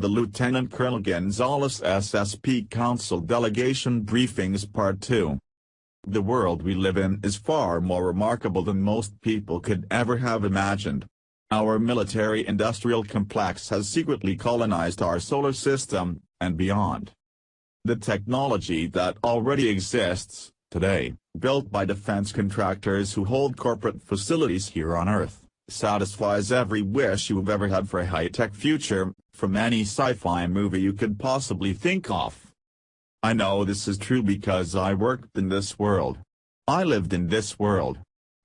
The Lieutenant Colonel Gonzales SSP Council Delegation Briefings Part 2. The world we live in is far more remarkable than most people could ever have imagined. Our military-industrial complex has secretly colonized our solar system, and beyond. The technology that already exists, today, built by defense contractors who hold corporate facilities here on Earth, satisfies every wish you've ever had for a high-tech future, from any sci-fi movie you could possibly think of. I know this is true because I worked in this world. I lived in this world.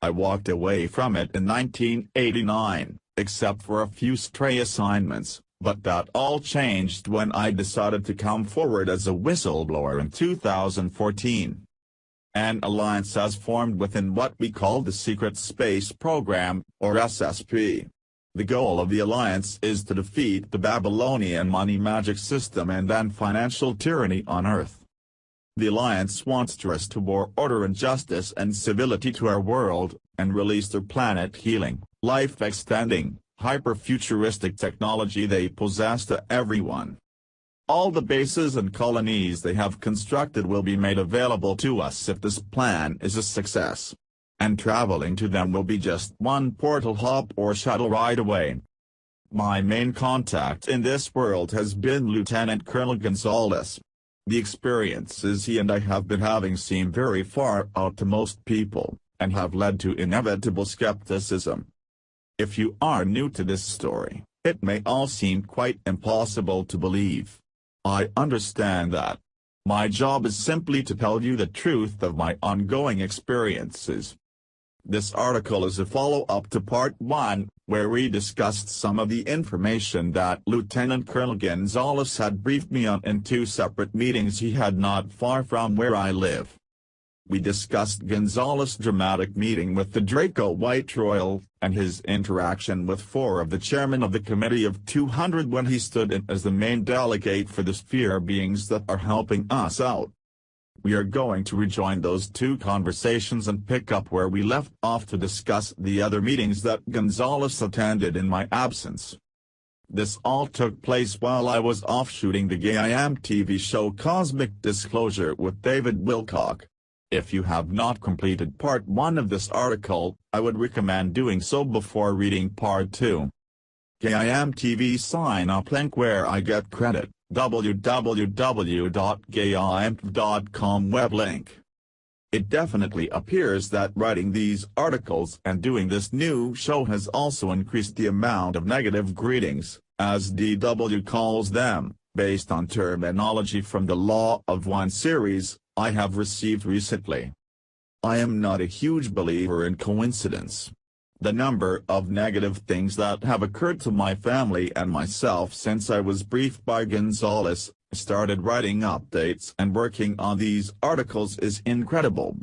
I walked away from it in 1989, except for a few stray assignments, but that all changed when I decided to come forward as a whistleblower in 2014. An alliance has formed within what we call the Secret Space Program, or SSP. The goal of the alliance is to defeat the Babylonian money magic system and end financial tyranny on Earth. The alliance wants to restore order and justice and civility to our world, and release their planet-healing, life-extending, hyper-futuristic technology they possess to everyone. All the bases and colonies they have constructed will be made available to us if this plan is a success. And traveling to them will be just one portal hop or shuttle ride away. My main contact in this world has been Lieutenant Colonel Gonzales. The experiences he and I have been having seem very far out to most people, and have led to inevitable skepticism. If you are new to this story, it may all seem quite impossible to believe. I understand that. My job is simply to tell you the truth of my ongoing experiences. This article is a follow-up to Part 1, where we discussed some of the information that Lieutenant Colonel Gonzales had briefed me on in two separate meetings he had not far from where I live. We discussed Gonzales' dramatic meeting with the Draco White Royal, and his interaction with four of the chairmen of the Committee of 200 when he stood in as the main delegate for the sphere beings that are helping us out. We are going to rejoin those two conversations and pick up where we left off to discuss the other meetings that Gonzales attended in my absence. This all took place while I was off shooting the GAIM TV show Cosmic Disclosure with David Wilcock. If you have not completed Part 1 of this article, I would recommend doing so before reading Part 2. GAIM TV sign-up link where I get credit, www.gaimp.com web link. It definitely appears that writing these articles and doing this new show has also increased the amount of negative greetings, as DW calls them, based on terminology from the Law of One series, I have received recently. I am not a huge believer in coincidence. The number of negative things that have occurred to my family and myself since I was briefed by Gonzales, started writing updates and working on these articles is incredible.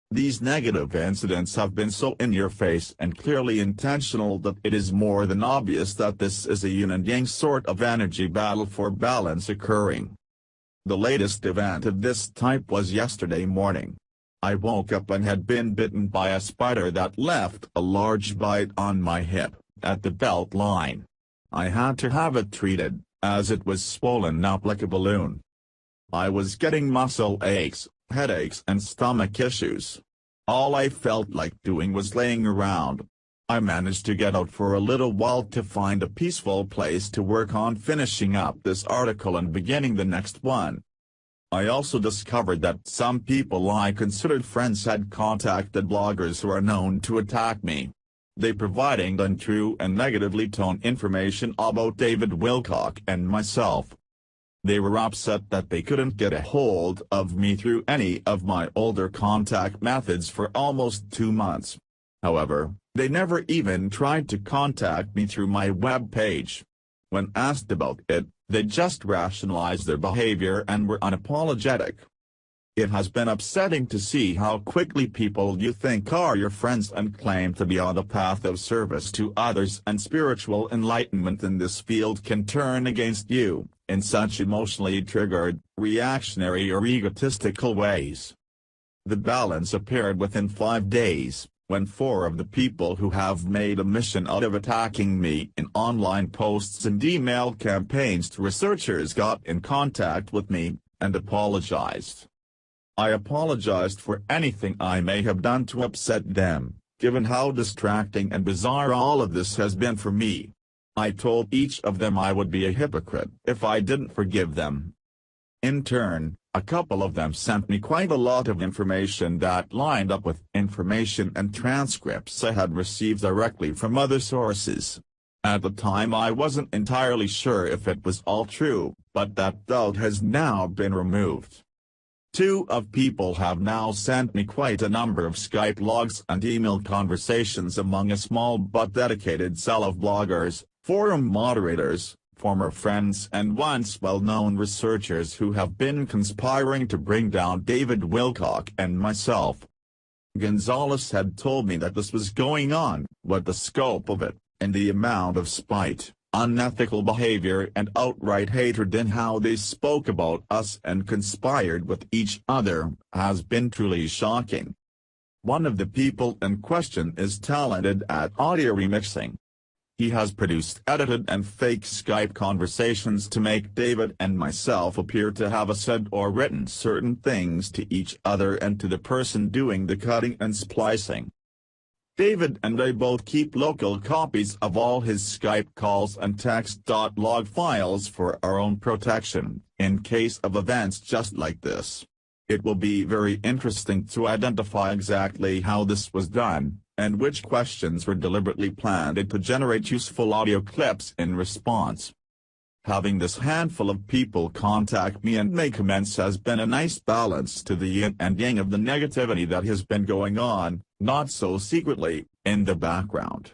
These negative incidents have been so in your face and clearly intentional that it is more than obvious that this is a yin and yang sort of energy battle for balance occurring. The latest event of this type was yesterday morning. I woke up and had been bitten by a spider that left a large bite on my hip, at the belt line. I had to have it treated, as it was swollen up like a balloon. I was getting muscle aches, headaches and stomach issues. All I felt like doing was laying around. I managed to get out for a little while to find a peaceful place to work on finishing up this article and beginning the next one. I also discovered that some people I considered friends had contacted bloggers who are known to attack me. They providing untrue and negatively toned information about David Wilcock and myself. They were upset that they couldn't get a hold of me through any of my older contact methods for almost 2 months. However, they never even tried to contact me through my web page. When asked about it, they just rationalized their behavior and were unapologetic. It has been upsetting to see how quickly people you think are your friends and claim to be on the path of service to others and spiritual enlightenment in this field can turn against you, in such emotionally triggered, reactionary or egotistical ways. The balance appeared within 5 days, when 4 of the people who have made a mission out of attacking me in online posts and email campaigns to researchers got in contact with me, and apologized. I apologized for anything I may have done to upset them, given how distracting and bizarre all of this has been for me. I told each of them I would be a hypocrite if I didn't forgive them. In turn, a couple of them sent me quite a lot of information that lined up with information and transcripts I had received directly from other sources. At the time I wasn't entirely sure if it was all true, but that doubt has now been removed. 2 of people have now sent me quite a number of Skype logs and email conversations among a small but dedicated cell of bloggers, forum moderators, former friends and once well-known researchers who have been conspiring to bring down David Wilcock and myself. Gonzales had told me that this was going on, but the scope of it, and the amount of spite, unethical behavior and outright hatred in how they spoke about us and conspired with each other, has been truly shocking. One of the people in question is talented at audio remixing. He has produced edited and fake Skype conversations to make David and myself appear to have said or written certain things to each other and to the person doing the cutting and splicing. David and I both keep local copies of all his Skype calls and text.log files for our own protection, in case of events just like this. It will be very interesting to identify exactly how this was done, and which questions were deliberately planted to generate useful audio clips in response. Having this handful of people contact me and make comments has been a nice balance to the yin and yang of the negativity that has been going on, not so secretly, in the background.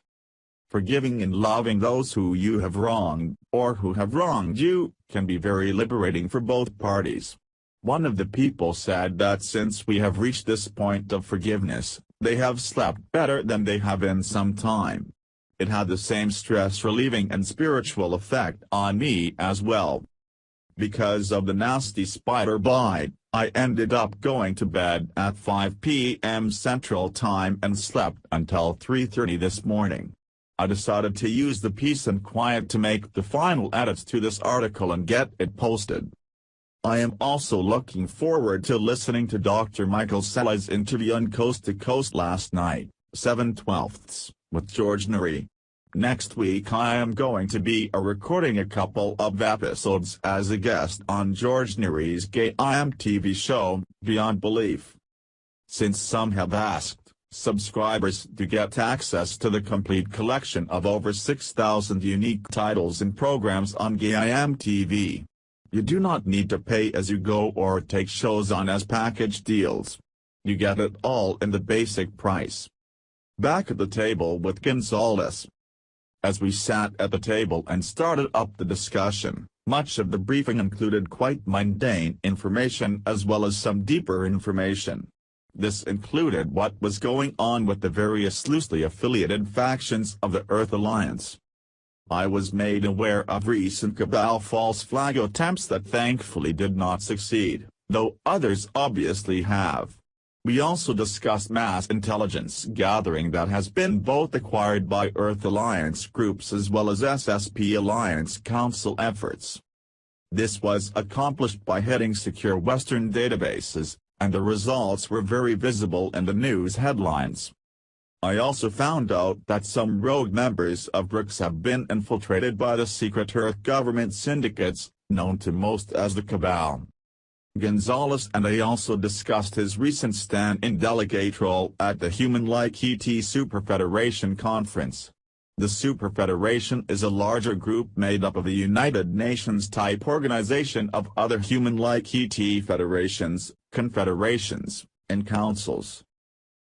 Forgiving and loving those who you have wronged, or who have wronged you, can be very liberating for both parties. One of the people said that since we have reached this point of forgiveness, they have slept better than they have in some time. It had the same stress-relieving and spiritual effect on me as well. Because of the nasty spider bite, I ended up going to bed at 5 p.m. Central Time and slept until 3:30 this morning. I decided to use the peace and quiet to make the final edits to this article and get it posted. I am also looking forward to listening to Dr. Michael Sella's interview on Coast to Coast last night, 7/12, with George Noory. Next week I am going to be recording a couple of episodes as a guest on George Noory's gay IMTV show, Beyond Belief. Since some have asked, subscribers to get access to the complete collection of over 6,000 unique titles and programs on gay IMTV. You do not need to pay as you go or take shows on as package deals. You get it all in the basic price. Back at the table with Gonzales. As we sat at the table and started up the discussion, much of the briefing included quite mundane information as well as some deeper information. This included what was going on with the various loosely affiliated factions of the Earth Alliance. I was made aware of recent cabal false flag attempts that thankfully did not succeed, though others obviously have. We also discussed mass intelligence gathering that has been both acquired by Earth Alliance groups as well as SSP Alliance Council efforts. This was accomplished by hitting secure Western databases, and the results were very visible in the news headlines. I also found out that some rogue members of BRICS have been infiltrated by the secret Earth government syndicates, known to most as the Cabal. Gonzales and I also discussed his recent stand-in delegate role at the Human-like ET Superfederation Conference. The Superfederation is a larger group made up of the United Nations-type organization of other human-like ET federations, confederations, and councils.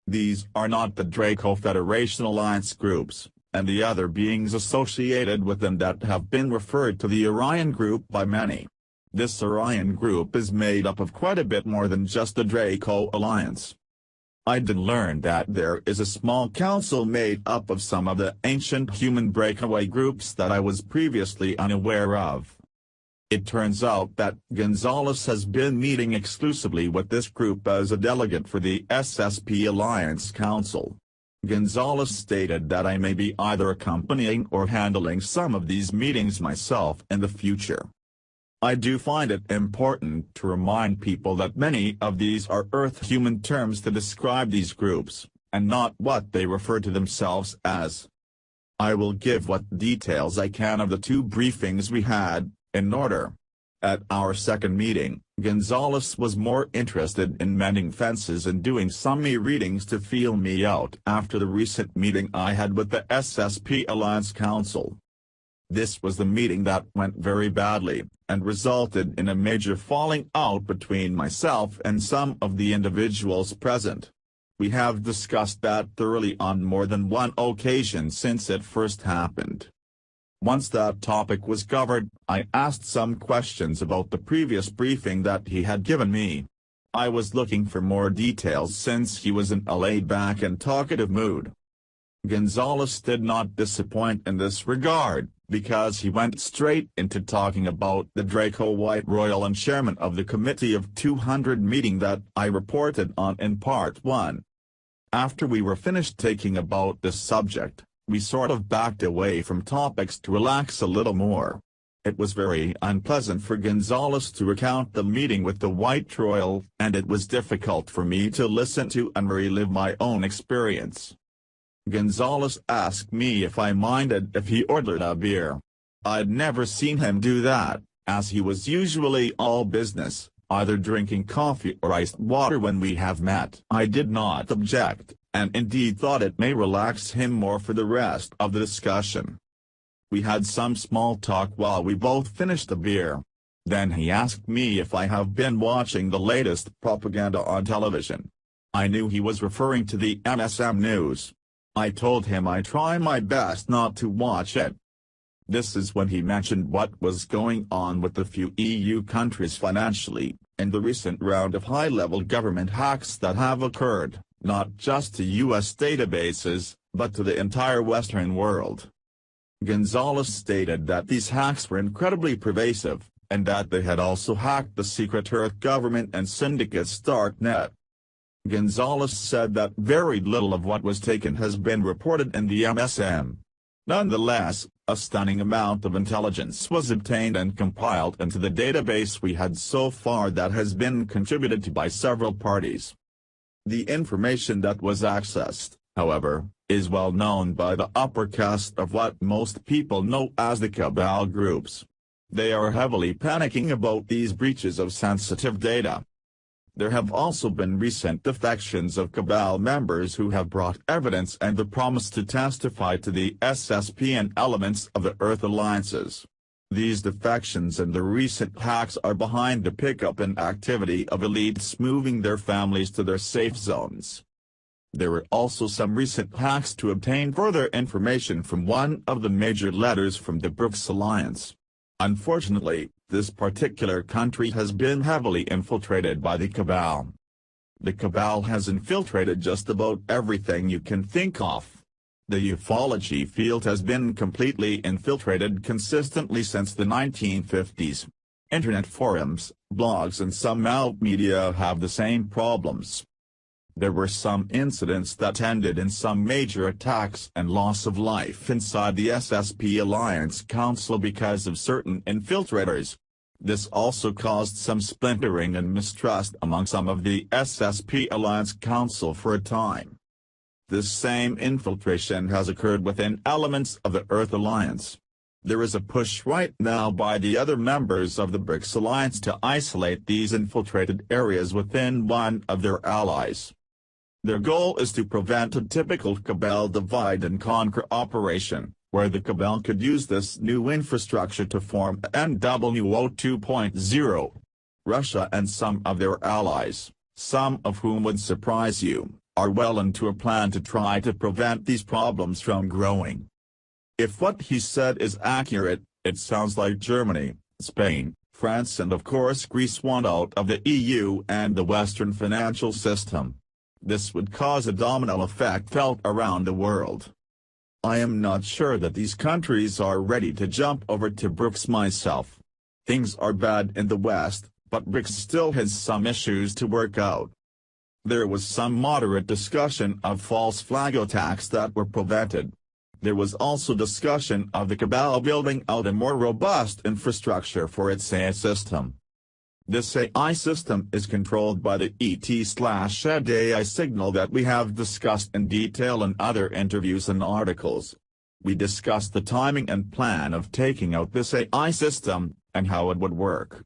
These are not the Draco Federation Alliance groups, and the other beings associated with them that have been referred to the Orion Group by many. This Orion Group is made up of quite a bit more than just the Draco Alliance. I did learn that there is a small council made up of some of the ancient human breakaway groups that I was previously unaware of. It turns out that Gonzales has been meeting exclusively with this group as a delegate for the SSP Alliance Council. Gonzales stated that I may be either accompanying or handling some of these meetings myself in the future. I do find it important to remind people that many of these are Earth-human terms to describe these groups, and not what they refer to themselves as. I will give what details I can of the two briefings we had, in order. At our second meeting, Gonzales was more interested in mending fences and doing some readings to feel me out after the recent meeting I had with the SSP Alliance Council. This was the meeting that went very badly, and resulted in a major falling out between myself and some of the individuals present. We have discussed that thoroughly on more than one occasion since it first happened. Once that topic was covered, I asked some questions about the previous briefing that he had given me. I was looking for more details since he was in a laid-back and talkative mood. Gonzales did not disappoint in this regard, because he went straight into talking about the Draco White Royal and chairman of the Committee of 200 meeting that I reported on in Part 1. After we were finished talking about this subject, we sort of backed away from topics to relax a little more. It was very unpleasant for Gonzales to recount the meeting with the White Royal, and it was difficult for me to listen to and relive my own experience. Gonzales asked me if I minded if he ordered a beer. I'd never seen him do that, as he was usually all business, either drinking coffee or iced water when we have met. I did not object, and indeed thought it may relax him more for the rest of the discussion. We had some small talk while we both finished the beer. Then he asked me if I have been watching the latest propaganda on television. I knew he was referring to the MSM news. I told him I try my best not to watch it. This is when he mentioned what was going on with the few EU countries financially, and the recent round of high-level government hacks that have occurred, not just to US databases, but to the entire Western world. Gonzales stated that these hacks were incredibly pervasive, and that they had also hacked the secret Earth government and syndicate Starknet. Gonzales said that very little of what was taken has been reported in the MSM. Nonetheless, a stunning amount of intelligence was obtained and compiled into the database we had so far that has been contributed to by several parties. The information that was accessed, however, is well known by the upper caste of what most people know as the cabal groups. They are heavily panicking about these breaches of sensitive data. There have also been recent defections of cabal members who have brought evidence and the promise to testify to the SSP and elements of the Earth alliances. These defections and the recent hacks are behind the pickup in activity of elites moving their families to their safe zones. There were also some recent hacks to obtain further information from one of the major letters from the BRICS alliance. Unfortunately, this particular country has been heavily infiltrated by the cabal. The cabal has infiltrated just about everything you can think of. The ufology field has been completely infiltrated consistently since the 1950s. Internet forums, blogs and some out media have the same problems. There were some incidents that ended in some major attacks and loss of life inside the SSP Alliance Council because of certain infiltrators. This also caused some splintering and mistrust among some of the SSP Alliance Council for a time. This same infiltration has occurred within elements of the Earth Alliance. There is a push right now by the other members of the BRICS Alliance to isolate these infiltrated areas within one of their allies. Their goal is to prevent a typical cabal divide-and-conquer operation, where the cabal could use this new infrastructure to form NWO 2.0. Russia and some of their allies, some of whom would surprise you, are well into a plan to try to prevent these problems from growing. If what he said is accurate, it sounds like Germany, Spain, France and of course Greece want out of the EU and the Western financial system. This would cause a domino effect felt around the world. I am not sure that these countries are ready to jump over to BRICS myself. Things are bad in the West, but BRICS still has some issues to work out. There was some moderate discussion of false flag attacks that were prevented. There was also discussion of the cabal building out a more robust infrastructure for its AI system. This AI system is controlled by the ET/Shed AI signal that we have discussed in detail in other interviews and articles. We discussed the timing and plan of taking out this AI system, and how it would work.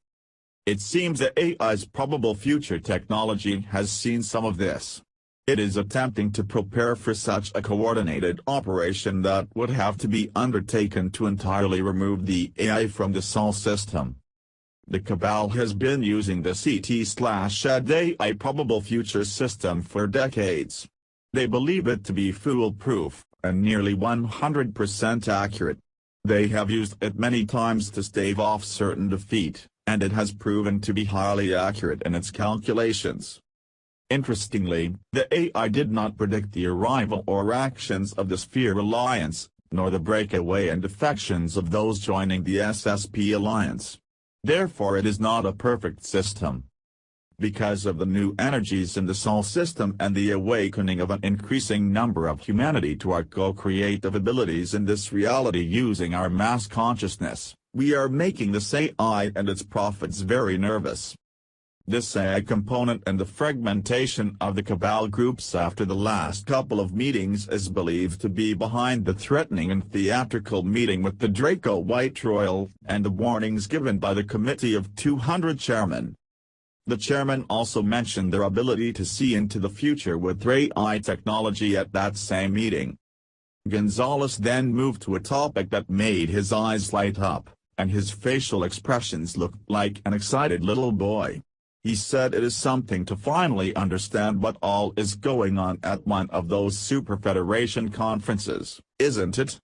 It seems that AI's probable future technology has seen some of this. It is attempting to prepare for such a coordinated operation that would have to be undertaken to entirely remove the AI from the Sol system. The cabal has been using the ET/Shed AI probable future system for decades. They believe it to be foolproof, and nearly 100% accurate. They have used it many times to stave off certain defeat, and it has proven to be highly accurate in its calculations. Interestingly, the AI did not predict the arrival or actions of the Sphere Alliance, nor the breakaway and defections of those joining the SSP Alliance. Therefore it is not a perfect system. Because of the new energies in the Sol system and the awakening of an increasing number of humanity to our co-creative abilities in this reality using our mass consciousness, we are making this AI and its prophets very nervous. This AI component and the fragmentation of the cabal groups after the last couple of meetings is believed to be behind the threatening and theatrical meeting with the Draco White Royal, and the warnings given by the Committee of 200 Chairmen. The chairman also mentioned their ability to see into the future with AI technology at that same meeting. Gonzales then moved to a topic that made his eyes light up, and his facial expressions looked like an excited little boy. He said it is something to finally understand what all is going on at one of those Super Federation conferences, isn't it?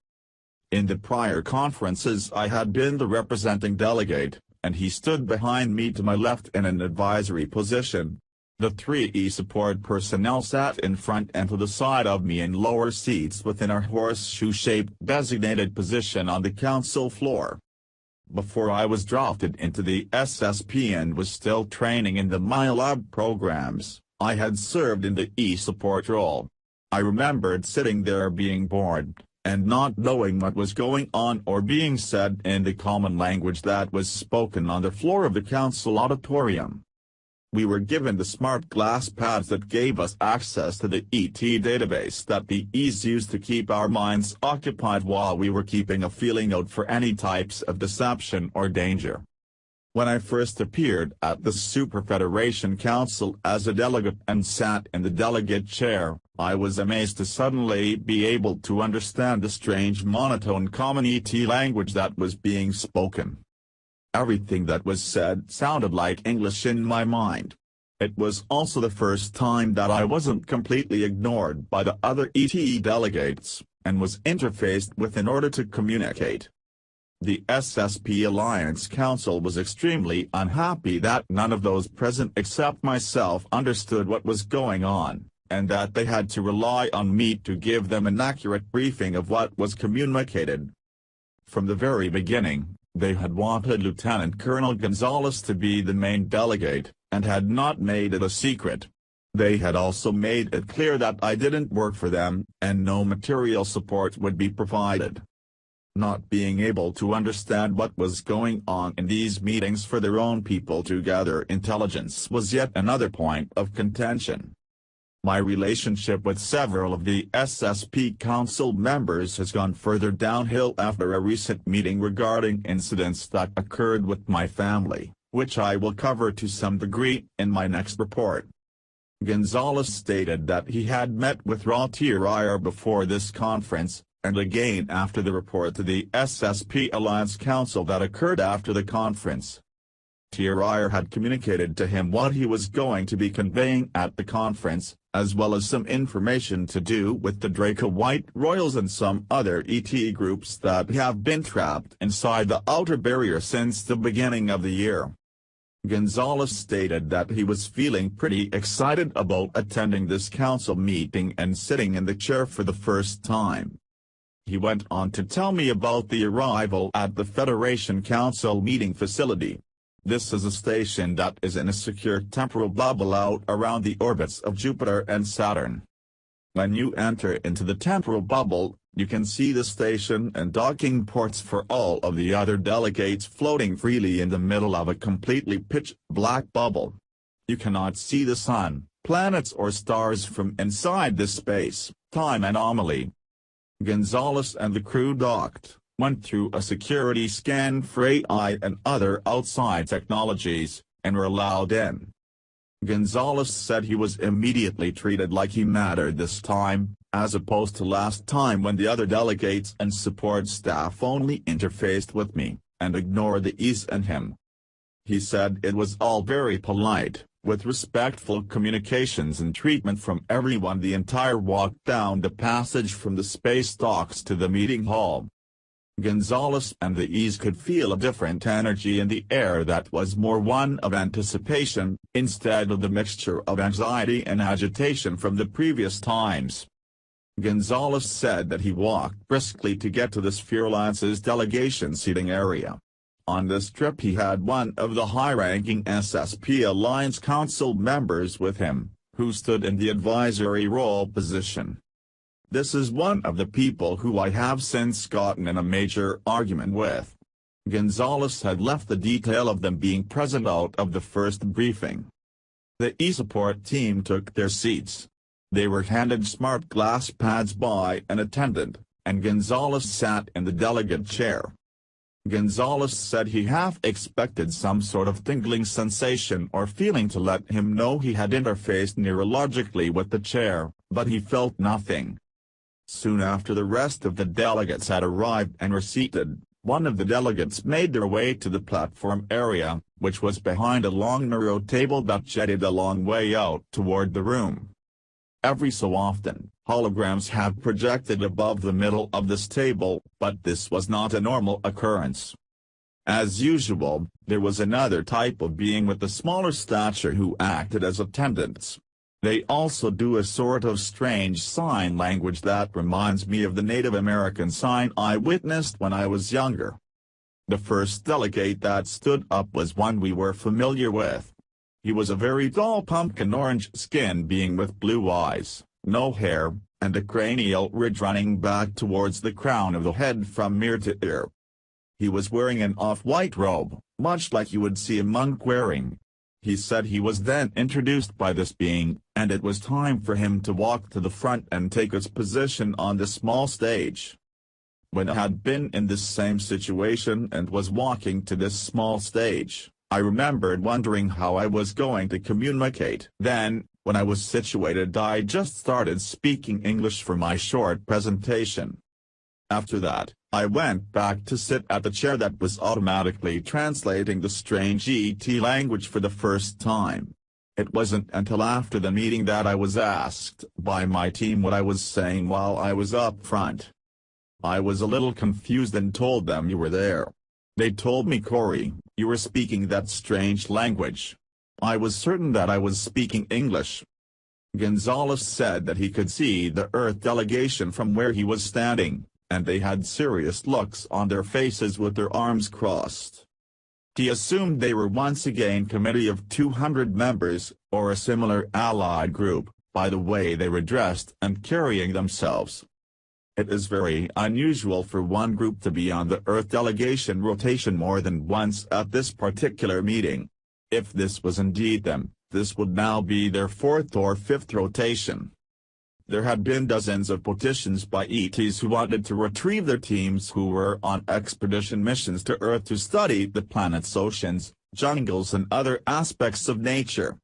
In the prior conferences I had been the representing delegate, and he stood behind me to my left in an advisory position. The 3E support personnel sat in front and to the side of me in lower seats within our horseshoe-shaped designated position on the council floor. Before I was drafted into the SSP and was still training in the MyLab programs, I had served in the E-support role. I remembered sitting there being bored, and not knowing what was going on or being said in the common language that was spoken on the floor of the council auditorium. We were given the smart glass pads that gave us access to the ET database that the E's used to keep our minds occupied while we were keeping a feeling out for any types of deception or danger. When I first appeared at the Super Federation Council as a delegate and sat in the delegate chair, I was amazed to suddenly be able to understand the strange monotone common ET language that was being spoken. Everything that was said sounded like English in my mind. It was also the first time that I wasn't completely ignored by the other ET delegates, and was interfaced with in order to communicate. The SSP Alliance Council was extremely unhappy that none of those present except myself understood what was going on, and that they had to rely on me to give them an accurate briefing of what was communicated. From the very beginning, they had wanted Lieutenant Colonel Gonzales to be the main delegate, and had not made it a secret. They had also made it clear that I didn't work for them, and no material support would be provided. Not being able to understand what was going on in these meetings for their own people to gather intelligence was yet another point of contention. My relationship with several of the SSP Council members has gone further downhill after a recent meeting regarding incidents that occurred with my family, which I will cover to some degree in my next report. Gonzales stated that he had met with Rotier before this conference, and again after the report to the SSP Alliance Council that occurred after the conference. Rotier had communicated to him what he was going to be conveying at the conference, as well as some information to do with the Draco White Royals and some other ET groups that have been trapped inside the outer barrier since the beginning of the year. Gonzales stated that he was feeling pretty excited about attending this council meeting and sitting in the chair for the first time. He went on to tell me about the arrival at the Federation Council meeting facility. This is a station that is in a secure temporal bubble out around the orbits of Jupiter and Saturn. When you enter into the temporal bubble, you can see the station and docking ports for all of the other delegates floating freely in the middle of a completely pitch-black bubble. You cannot see the sun, planets or stars from inside this space-time anomaly. Gonzales and the crew docked, went through a security scan for AI and other outside technologies, and were allowed in. Gonzales said he was immediately treated like he mattered this time, as opposed to last time when the other delegates and support staff only interfaced with me, and ignored the E's and him. He said it was all very polite, with respectful communications and treatment from everyone the entire walk down the passage from the space docks to the meeting hall. Gonzales and the E's could feel a different energy in the air that was more one of anticipation, instead of the mixture of anxiety and agitation from the previous times. Gonzales said that he walked briskly to get to the Spherelance's delegation seating area. On this trip he had one of the high-ranking SSP Alliance Council members with him, who stood in the advisory role position. This is one of the people who I have since gotten in a major argument with. Gonzales had left the detail of them being present out of the first briefing. The e-support team took their seats. They were handed smart glass pads by an attendant, and Gonzales sat in the delegate chair. Gonzales said he half expected some sort of tingling sensation or feeling to let him know he had interfaced neurologically with the chair, but he felt nothing. Soon after the rest of the delegates had arrived and were seated, one of the delegates made their way to the platform area, which was behind a long narrow table that jetted a long way out toward the room. Every so often, holograms have projected above the middle of this table, but this was not a normal occurrence. As usual, there was another type of being with a smaller stature who acted as attendants. They also do a sort of strange sign language that reminds me of the Native American sign I witnessed when I was younger. The first delegate that stood up was one we were familiar with. He was a very tall pumpkin orange-skinned being with blue eyes, no hair, and a cranial ridge running back towards the crown of the head from ear to ear. He was wearing an off-white robe, much like you would see a monk wearing. He said he was then introduced by this being, and it was time for him to walk to the front and take his position on the small stage. When I had been in this same situation and was walking to this small stage, I remembered wondering how I was going to communicate. Then, when I was situated, I just started speaking English for my short presentation. After that, I went back to sit at the chair that was automatically translating the strange ET language for the first time. It wasn't until after the meeting that I was asked by my team what I was saying while I was up front. I was a little confused and told them you were there. They told me, Corey, you were speaking that strange language. I was certain that I was speaking English. Gonzales said that he could see the Earth delegation from where he was standing, and they had serious looks on their faces with their arms crossed. He assumed they were once again a committee of 200 members, or a similar allied group, by the way they were dressed and carrying themselves. It is very unusual for one group to be on the Earth delegation rotation more than once at this particular meeting. If this was indeed them, this would now be their fourth or fifth rotation. There had been dozens of petitions by ETs who wanted to retrieve their teams who were on expedition missions to Earth to study the planet's oceans, jungles and other aspects of nature.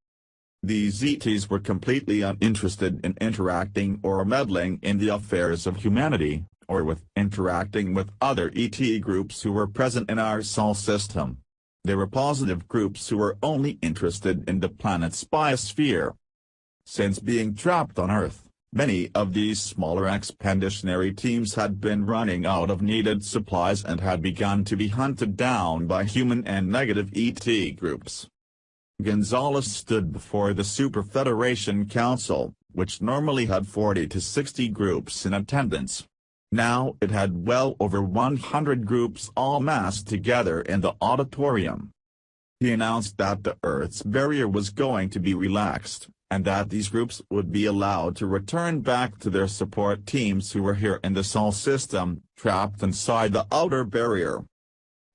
These ETs were completely uninterested in interacting or meddling in the affairs of humanity, or with interacting with other ET groups who were present in our Sol system. They were positive groups who were only interested in the planet's biosphere. Since being trapped on Earth, many of these smaller expeditionary teams had been running out of needed supplies and had begun to be hunted down by human and negative ET groups. Gonzales stood before the Super Federation Council, which normally had 40 to 60 groups in attendance. Now it had well over 100 groups all massed together in the auditorium. He announced that the Earth's barrier was going to be relaxed, and that these groups would be allowed to return back to their support teams who were here in the Sol system, trapped inside the outer barrier.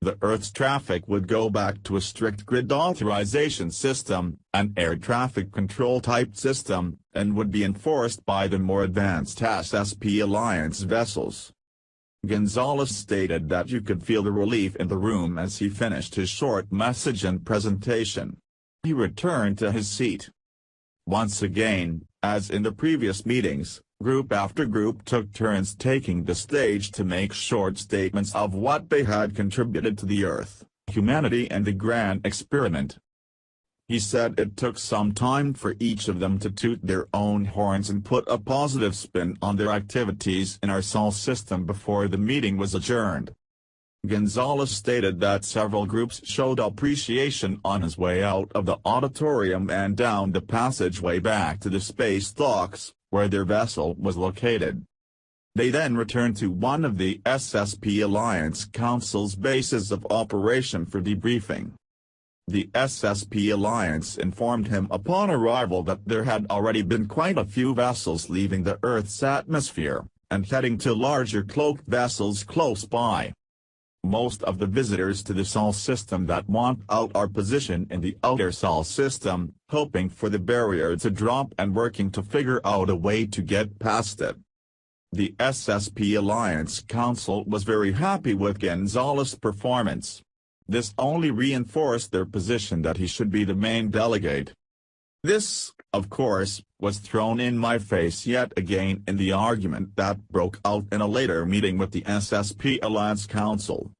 The Earth's traffic would go back to a strict grid authorization system, an air traffic control type system, and would be enforced by the more advanced SSP Alliance vessels. Gonzales stated that you could feel the relief in the room as he finished his short message and presentation. He returned to his seat. Once again, as in the previous meetings, group after group took turns taking the stage to make short statements of what they had contributed to the Earth, humanity and the grand experiment. He said it took some time for each of them to toot their own horns and put a positive spin on their activities in our Sol system before the meeting was adjourned. Gonzales stated that several groups showed appreciation on his way out of the auditorium and down the passageway back to the space docks, where their vessel was located. They then returned to one of the SSP Alliance Council's bases of operation for debriefing. The SSP Alliance informed him upon arrival that there had already been quite a few vessels leaving the Earth's atmosphere, and heading to larger cloaked vessels close by. Most of the visitors to the Sol system that want out are positioned in the outer Sol system, hoping for the barrier to drop and working to figure out a way to get past it. The SSP Alliance Council was very happy with Gonzales' performance. This only reinforced their position that he should be the main delegate. This, of course, was thrown in my face yet again in the argument that broke out in a later meeting with the SSP Alliance Council.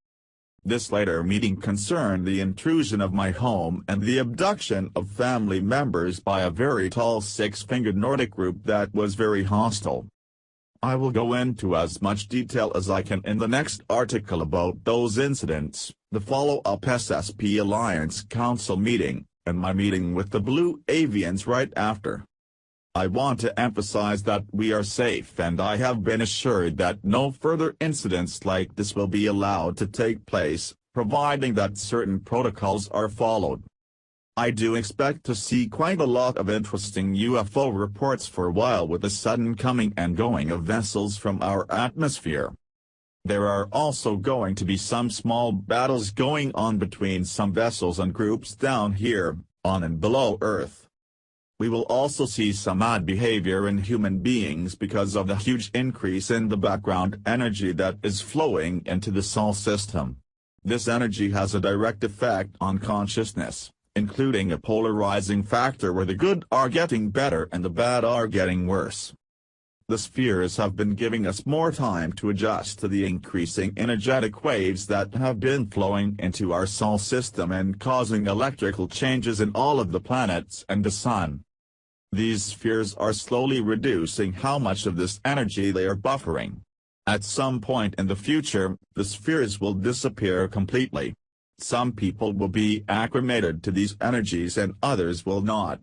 This later meeting concerned the intrusion of my home and the abduction of family members by a very tall six-fingered Nordic group that was very hostile. I will go into as much detail as I can in the next article about those incidents, the follow-up SSP Alliance Council meeting, and my meeting with the Blue Avians right after. I want to emphasize that we are safe and I have been assured that no further incidents like this will be allowed to take place, providing that certain protocols are followed. I do expect to see quite a lot of interesting UFO reports for a while with the sudden coming and going of vessels from our atmosphere. There are also going to be some small battles going on between some vessels and groups down here, on and below Earth. We will also see some odd behavior in human beings because of the huge increase in the background energy that is flowing into the Sol system. This energy has a direct effect on consciousness, including a polarizing factor where the good are getting better and the bad are getting worse. The spheres have been giving us more time to adjust to the increasing energetic waves that have been flowing into our Sol system and causing electrical changes in all of the planets and the Sun. These spheres are slowly reducing how much of this energy they are buffering. At some point in the future, the spheres will disappear completely. Some people will be acclimated to these energies and others will not.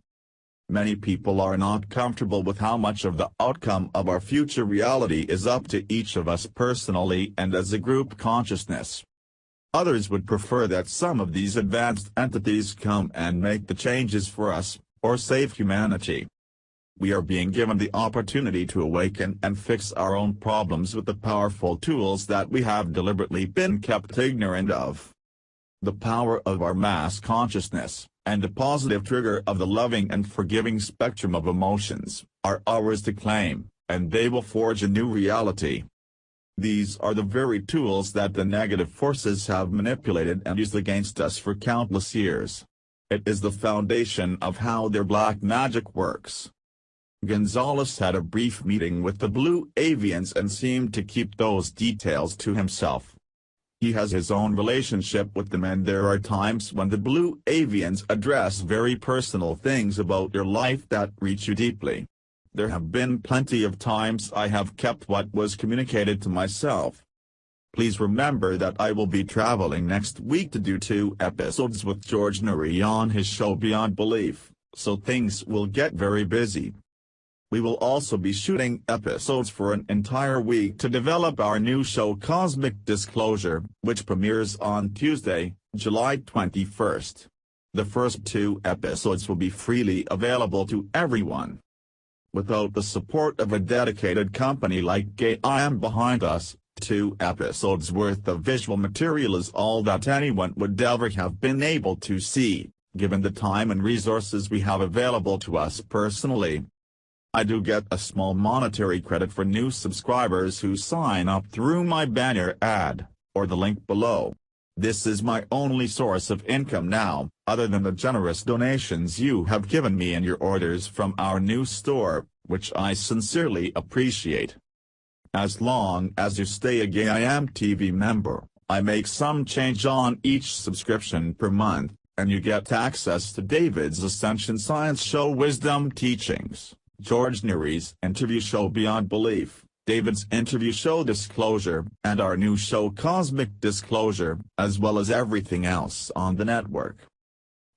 Many people are not comfortable with how much of the outcome of our future reality is up to each of us personally and as a group consciousness. Others would prefer that some of these advanced entities come and make the changes for us, or save humanity. We are being given the opportunity to awaken and fix our own problems with the powerful tools that we have deliberately been kept ignorant of. The power of our mass consciousness, and the positive trigger of the loving and forgiving spectrum of emotions, are ours to claim, and they will forge a new reality. These are the very tools that the negative forces have manipulated and used against us for countless years. It is the foundation of how their black magic works. Gonzales had a brief meeting with the Blue Avians and seemed to keep those details to himself. He has his own relationship with them and there are times when the Blue Avians address very personal things about your life that reach you deeply. There have been plenty of times I have kept what was communicated to myself. Please remember that I will be traveling next week to do 2 episodes with George Nuri on his show Beyond Belief, so things will get very busy. We will also be shooting episodes for an entire week to develop our new show Cosmic Disclosure, which premieres on Tuesday, July 21st. The first 2 episodes will be freely available to everyone. Without the support of a dedicated company like GAIAM behind us, 2 episodes worth of visual material is all that anyone would ever have been able to see, given the time and resources we have available to us personally. I do get a small monetary credit for new subscribers who sign up through my banner ad, or the link below. This is my only source of income now, other than the generous donations you have given me and your orders from our new store, which I sincerely appreciate. As long as you stay a GAIAM TV member, I make some change on each subscription per month, and you get access to David's Ascension Science Show Wisdom Teachings, George Neary's interview show Beyond Belief, David's interview show Disclosure, and our new show Cosmic Disclosure, as well as everything else on the network.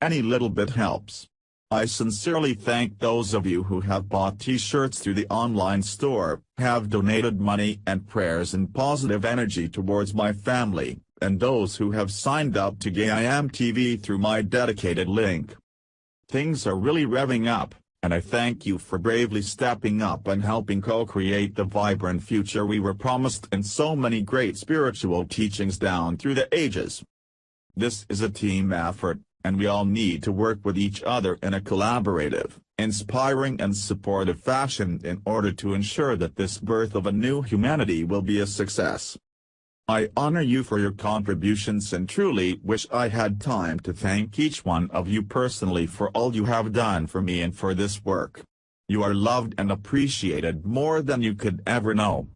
Any little bit helps. I sincerely thank those of you who have bought t-shirts through the online store, have donated money and prayers and positive energy towards my family, and those who have signed up to GAIAM TV through my dedicated link. Things are really revving up, and I thank you for bravely stepping up and helping co-create the vibrant future we were promised in so many great spiritual teachings down through the ages. This is a team effort, and we all need to work with each other in a collaborative, inspiring and supportive fashion in order to ensure that this birth of a new humanity will be a success. I honor you for your contributions and truly wish I had time to thank each one of you personally for all you have done for me and for this work. You are loved and appreciated more than you could ever know.